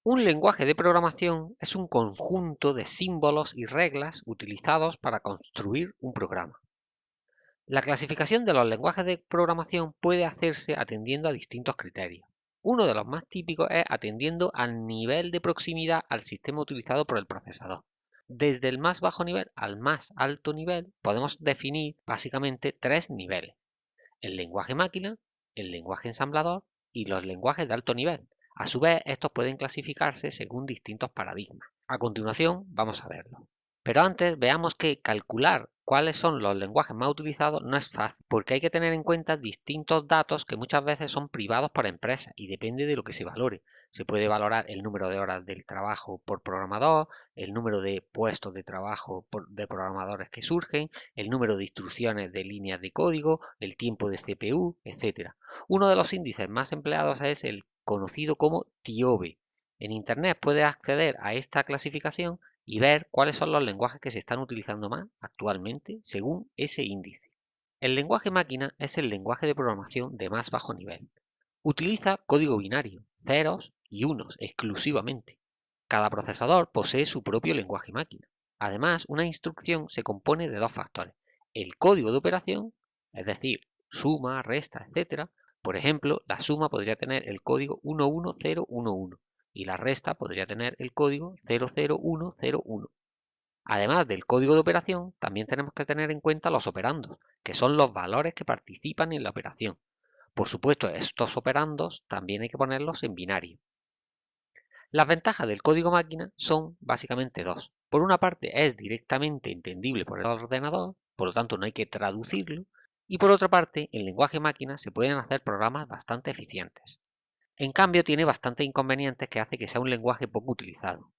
Un lenguaje de programación es un conjunto de símbolos y reglas utilizados para construir un programa. La clasificación de los lenguajes de programación puede hacerse atendiendo a distintos criterios. Uno de los más típicos es atendiendo al nivel de proximidad al sistema utilizado por el procesador. Desde el más bajo nivel al más alto nivel podemos definir básicamente tres niveles: el lenguaje máquina, el lenguaje ensamblador y los lenguajes de alto nivel. A su vez, estos pueden clasificarse según distintos paradigmas. A continuación, vamos a verlo. Pero antes, veamos que calcular cuáles son los lenguajes más utilizados no es fácil, porque hay que tener en cuenta distintos datos que muchas veces son privados por empresas y depende de lo que se valore. Se puede valorar el número de horas del trabajo por programador, el número de puestos de trabajo de programadores que surgen, el número de instrucciones de líneas de código, el tiempo de CPU, etc. Uno de los índices más empleados es el conocido como TIOBE. En Internet puedes acceder a esta clasificación y ver cuáles son los lenguajes que se están utilizando más actualmente según ese índice. El lenguaje máquina es el lenguaje de programación de más bajo nivel. Utiliza código binario, ceros y unos exclusivamente. Cada procesador posee su propio lenguaje máquina. Además, una instrucción se compone de dos factores: el código de operación, es decir, suma, resta, etc. Por ejemplo, la suma podría tener el código 11011 y la resta podría tener el código 00101. Además del código de operación, también tenemos que tener en cuenta los operandos, que son los valores que participan en la operación. Por supuesto, estos operandos también hay que ponerlos en binario. Las ventajas del código máquina son básicamente dos. Por una parte, es directamente entendible por el ordenador, por lo tanto no hay que traducirlo, y por otra parte, en lenguaje máquina se pueden hacer programas bastante eficientes. En cambio, tiene bastantes inconvenientes que hace que sea un lenguaje poco utilizado.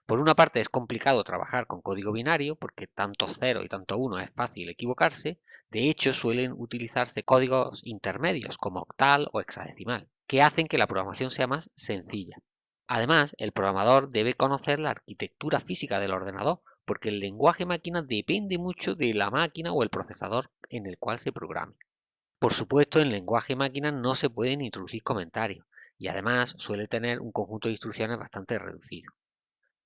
Por una parte, es complicado trabajar con código binario porque tanto 0 y tanto 1 es fácil equivocarse. De hecho, suelen utilizarse códigos intermedios como octal o hexadecimal, que hacen que la programación sea más sencilla. Además, el programador debe conocer la arquitectura física del ordenador, porque el lenguaje máquina depende mucho de la máquina o el procesador en el cual se programe. Por supuesto, en lenguaje máquina no se pueden introducir comentarios y además suele tener un conjunto de instrucciones bastante reducido.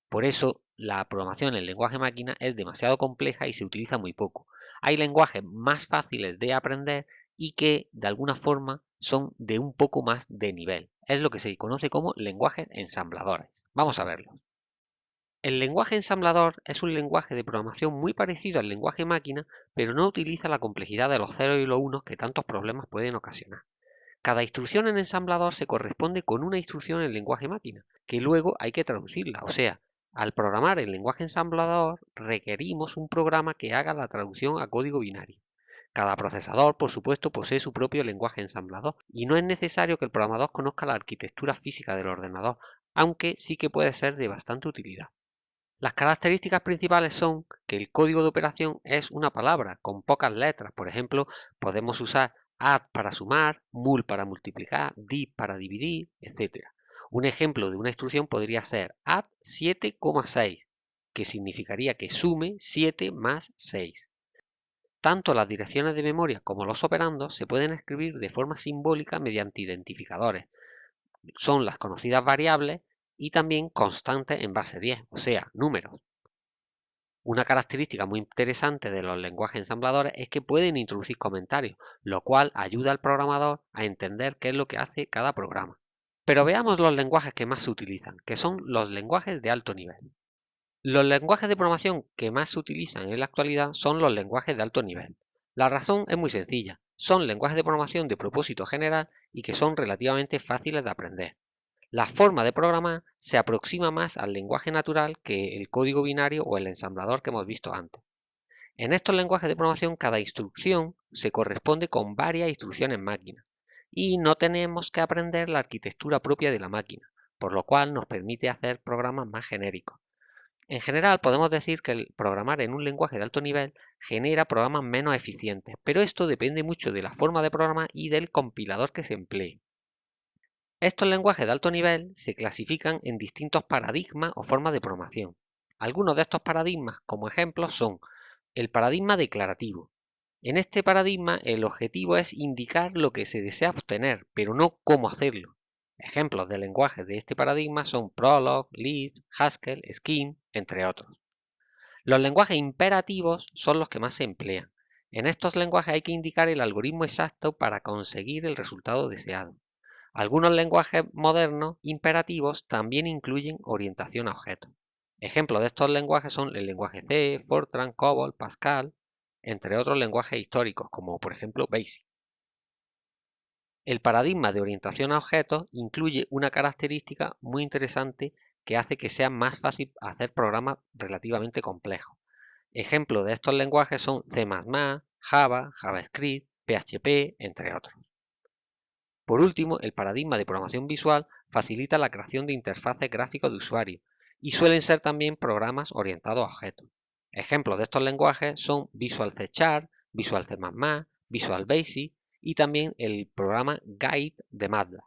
Por eso, la programación en lenguaje máquina es demasiado compleja y se utiliza muy poco. Hay lenguajes más fáciles de aprender y que, de alguna forma, son de un poco más de nivel. Es lo que se conoce como lenguajes ensambladores. Vamos a verlo. El lenguaje ensamblador es un lenguaje de programación muy parecido al lenguaje máquina, pero no utiliza la complejidad de los ceros y los unos que tantos problemas pueden ocasionar. Cada instrucción en ensamblador se corresponde con una instrucción en lenguaje máquina, que luego hay que traducirla. O sea, al programar en lenguaje ensamblador requerimos un programa que haga la traducción a código binario. Cada procesador, por supuesto, posee su propio lenguaje ensamblador y no es necesario que el programador conozca la arquitectura física del ordenador, aunque sí que puede ser de bastante utilidad. Las características principales son que el código de operación es una palabra con pocas letras. Por ejemplo, podemos usar add para sumar, mul para multiplicar, div para dividir, etc. Un ejemplo de una instrucción podría ser add 7,6, que significaría que sume 7 más 6. Tanto las direcciones de memoria como los operandos se pueden escribir de forma simbólica mediante identificadores. Son las conocidas variables y también constantes en base 10, o sea, números. Una característica muy interesante de los lenguajes ensambladores es que pueden introducir comentarios, lo cual ayuda al programador a entender qué es lo que hace cada programa. Pero veamos los lenguajes que más se utilizan, que son los lenguajes de alto nivel. Los lenguajes de programación que más se utilizan en la actualidad son los lenguajes de alto nivel. La razón es muy sencilla: son lenguajes de programación de propósito general y que son relativamente fáciles de aprender. La forma de programar se aproxima más al lenguaje natural que el código binario o el ensamblador que hemos visto antes. En estos lenguajes de programación, cada instrucción se corresponde con varias instrucciones máquina y no tenemos que aprender la arquitectura propia de la máquina, por lo cual nos permite hacer programas más genéricos. En general, podemos decir que el programar en un lenguaje de alto nivel genera programas menos eficientes, pero esto depende mucho de la forma de programar y del compilador que se emplee. Estos lenguajes de alto nivel se clasifican en distintos paradigmas o formas de programación. Algunos de estos paradigmas, como ejemplos, son el paradigma declarativo. En este paradigma, el objetivo es indicar lo que se desea obtener, pero no cómo hacerlo. Ejemplos de lenguajes de este paradigma son Prolog, Lisp, Haskell, Scheme, entre otros. Los lenguajes imperativos son los que más se emplean. En estos lenguajes hay que indicar el algoritmo exacto para conseguir el resultado deseado. Algunos lenguajes modernos imperativos también incluyen orientación a objetos. Ejemplos de estos lenguajes son el lenguaje C, Fortran, COBOL, Pascal, entre otros lenguajes históricos como por ejemplo BASIC. El paradigma de orientación a objetos incluye una característica muy interesante que hace que sea más fácil hacer programas relativamente complejos. Ejemplos de estos lenguajes son C++, Java, JavaScript, PHP, entre otros. Por último, el paradigma de programación visual facilita la creación de interfaces gráficas de usuario y suelen ser también programas orientados a objetos. Ejemplos de estos lenguajes son Visual C#, Visual C++, Visual Basic y también el programa Guide de MATLAB.